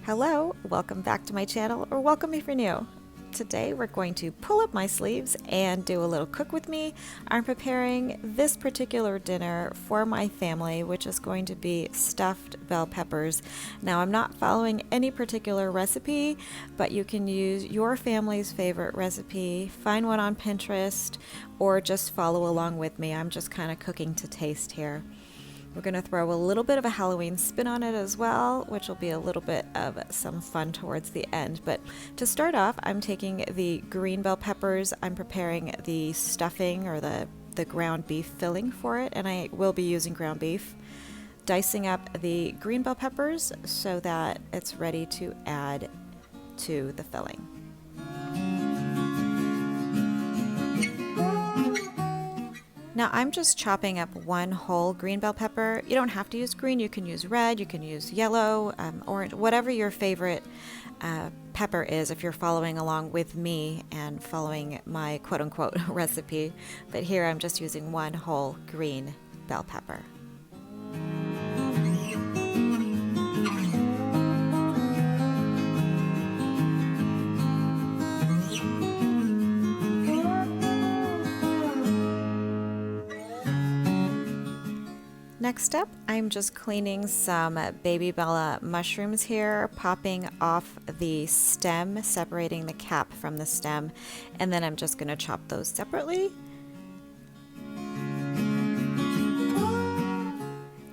Hello, welcome back to my channel, or welcome if you're new. Today we're going to pull up my sleeves and do a little cook with me. I'm preparing this particular dinner for my family, which is going to be stuffed bell peppers. Now I'm not following any particular recipe, but you can use your family's favorite recipe, find one on Pinterest, or just follow along with me. I'm just kind of cooking to taste here. We're going to throw a little bit of a Halloween spin on it as well, which will be a little bit of some fun towards the end. But to start off, I'm taking the green bell peppers. I'm preparing the stuffing or the ground beef filling for it, and I will be using ground beef. Dicing up the green bell peppers so that it's ready to add to the filling. Now I'm just chopping up one whole green bell pepper. You don't have to use green, you can use red, you can use yellow, orange, whatever your favorite pepper is if you're following along with me and following my quote-unquote recipe. But here I'm just using one whole green bell pepper. Next up, I'm just cleaning some baby bella mushrooms here, popping off the stem, separating the cap from the stem, and then I'm just going to chop those separately.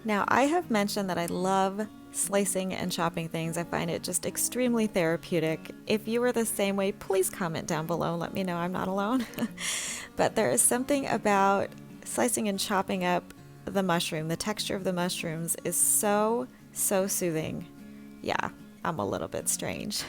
Now, I have mentioned that I love slicing and chopping things. I find it just extremely therapeutic. If you are the same way, please comment down below and let me know I'm not alone. But there is something about slicing and chopping up the mushroom. The texture of the mushrooms is so soothing. Yeah, I'm a little bit strange.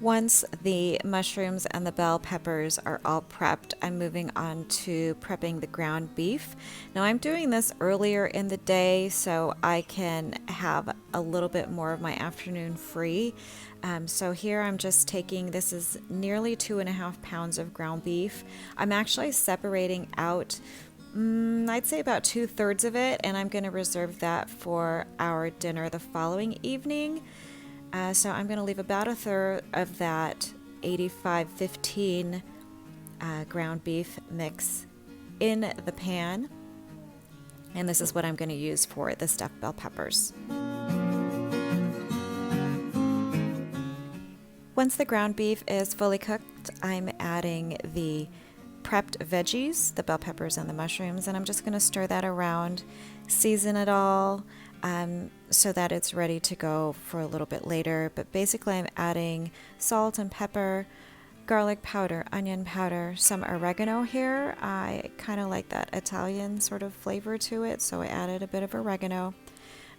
Once the mushrooms and the bell peppers are all prepped, I'm moving on to prepping the ground beef. Now I'm doing this earlier in the day so I can have a little bit more of my afternoon free. So here I'm just taking, this is nearly 2.5 pounds of ground beef. I'm actually separating out I'd say about 2/3 of it, and I'm going to reserve that for our dinner the following evening. So I'm going to leave about 1/3 of that 85-15 ground beef mix in the pan. And this is what I'm going to use for the stuffed bell peppers. Once the ground beef is fully cooked, I'm adding the prepped veggies, the bell peppers and the mushrooms, and I'm just going to stir that around, season it all, so that it's ready to go for a little bit later. But basically I'm adding salt and pepper, garlic powder, onion powder, some oregano here. I kind of like that Italian sort of flavor to it, so I added a bit of oregano.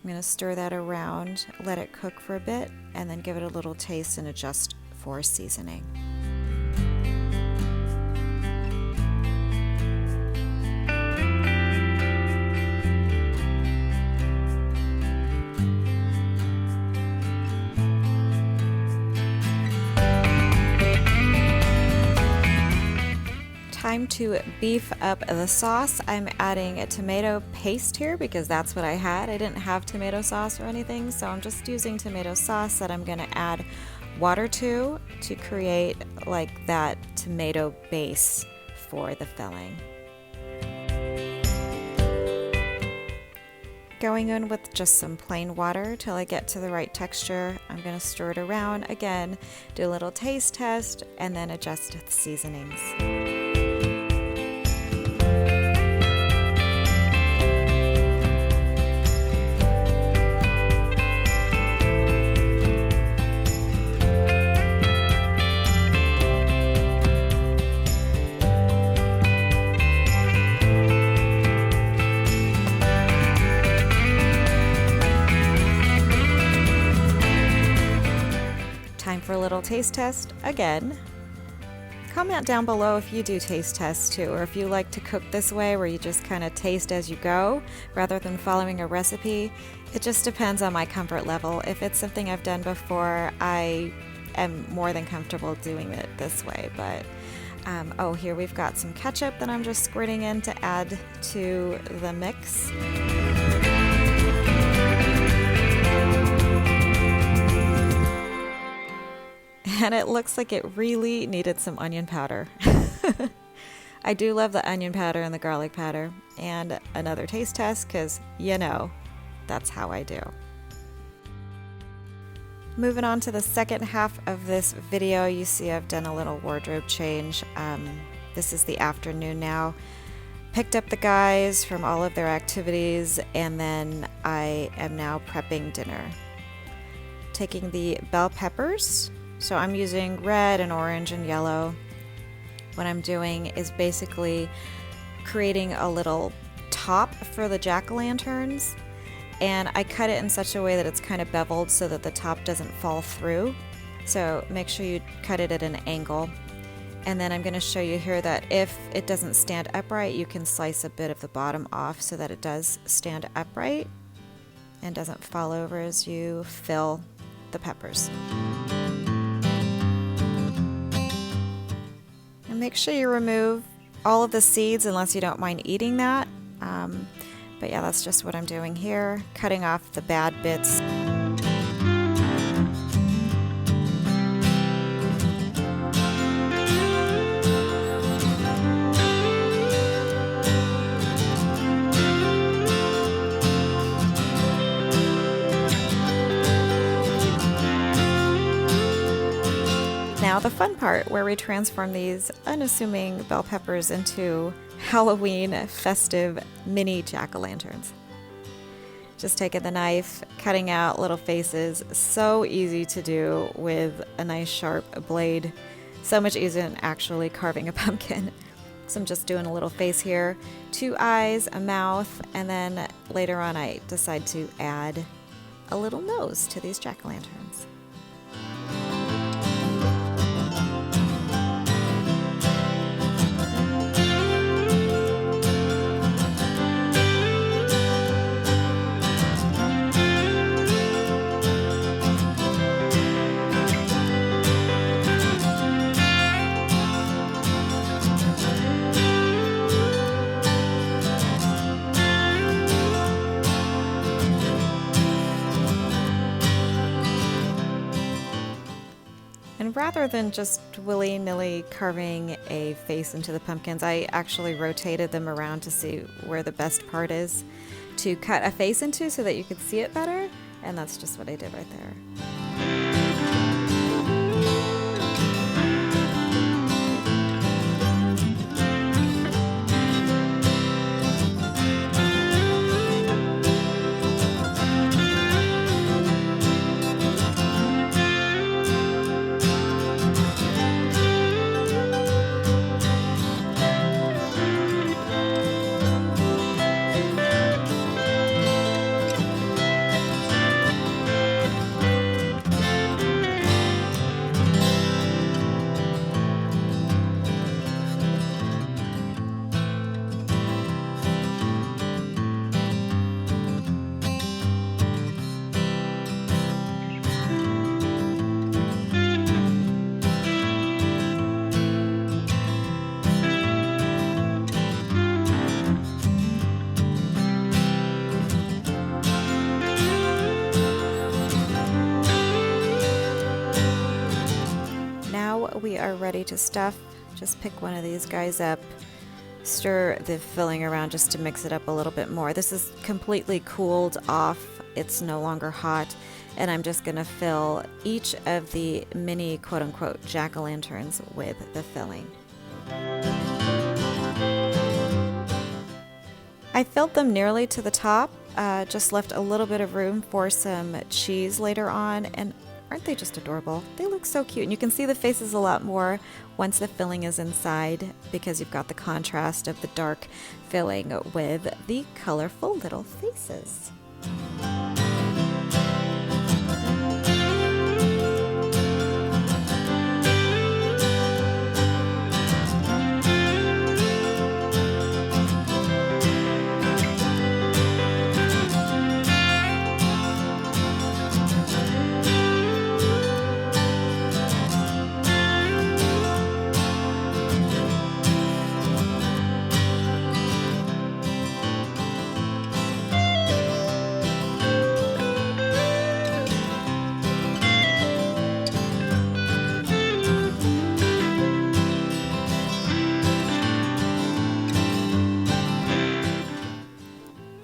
I'm going to stir that around, let it cook for a bit, and then give it a little taste and adjust for seasoning. Time to beef up the sauce. I'm adding a tomato paste here because that's what I had. I didn't have tomato sauce or anything, so I'm just using tomato sauce that I'm going to add water to create like that tomato base for the filling. going in with just some plain water till I get to the right texture. I'm going to stir it around again, do a little taste test, and then adjust the seasonings. Time for a little taste test again. Comment down below if you do taste tests too, or if you like to cook this way where you just kind of taste as you go rather than following a recipe. It just depends on my comfort level. If it's something I've done before, I am more than comfortable doing it this way. But oh, here we've got some ketchup that I'm just squirting in to add to the mix. And it looks like it really needed some onion powder. I do love the onion powder and the garlic powder. And another taste test, because you know, that's how I do. Moving on to the second half of this video, you see I've done a little wardrobe change. This is the afternoon now. Picked up the guys from all of their activities, and then I am now prepping dinner. Taking the bell peppers. So I'm using red and orange and yellow. What I'm doing is basically creating a little top for the jack-o'-lanterns, and I cut it in such a way that it's kind of beveled so that the top doesn't fall through. So make sure you cut it at an angle. And then I'm going to show you here that if it doesn't stand upright, you can slice a bit of the bottom off so that it does stand upright and doesn't fall over as you fill the peppers. And make sure you remove all of the seeds unless you don't mind eating that. But yeah, that's just what I'm doing here, cutting off the bad bits. Now the fun part, where we transform these unassuming bell peppers into Halloween festive mini jack-o'-lanterns. Just taking the knife, cutting out little faces. So easy to do with a nice sharp blade. So much easier than actually carving a pumpkin. So I'm just doing a little face here, 2 eyes, a mouth, and then later on I decide to add a little nose to these jack-o'-lanterns. And rather than just willy-nilly carving a face into the pumpkins, I actually rotated them around to see where the best part is to cut a face into so that you could see it better. And that's just what I did right there. We are ready to stuff. Just pick one of these guys up. stir the filling around just to mix it up a little bit more. This is completely cooled off. It's no longer hot. And I'm just going to fill each of the mini quote-unquote jack-o'-lanterns with the filling. I filled them nearly to the top, just left a little bit of room for some cheese later on, and aren't they just adorable? They look so cute, and you can see the faces a lot more once the filling is inside because you've got the contrast of the dark filling with the colorful little faces.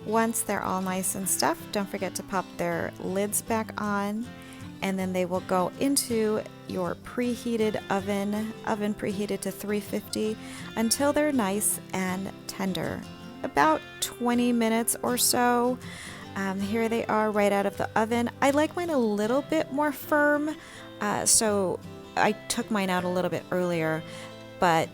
Once they're all nice and stuffed, don't forget to pop their lids back on, and then they will go into your preheated oven preheated to 350 until they're nice and tender. About 20 minutes or so. Here they are right out of the oven. I like mine a little bit more firm, so I took mine out a little bit earlier, but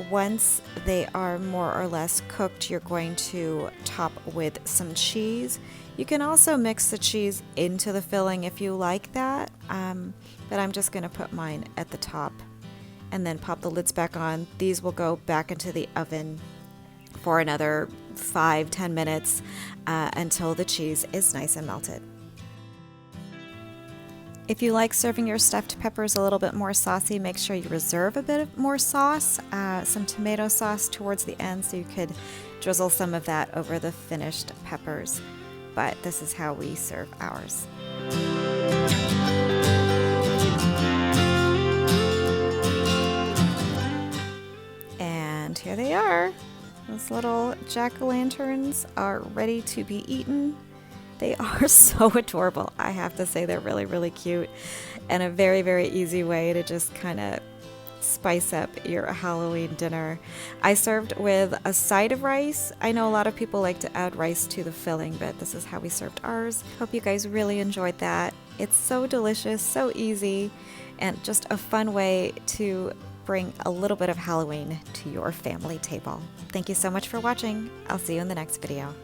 once they are more or less cooked, you're going to top with some cheese. You can also mix the cheese into the filling if you like that, but I'm just going to put mine at the top and then pop the lids back on. These will go back into the oven for another 5-10 minutes until the cheese is nice and melted. If you like serving your stuffed peppers a little bit more saucy, make sure you reserve a bit more sauce, some tomato sauce towards the end, so you could drizzle some of that over the finished peppers. But this is how we serve ours. And here they are. Those little jack-o'-lanterns are ready to be eaten. They are so adorable. I have to say they're really, really cute, and a very, very easy way to just kind of spice up your Halloween dinner. I served with a side of rice. I know a lot of people like to add rice to the filling, but this is how we served ours. Hope you guys really enjoyed that. It's so delicious, so easy, and just a fun way to bring a little bit of Halloween to your family table. Thank you so much for watching. I'll see you in the next video.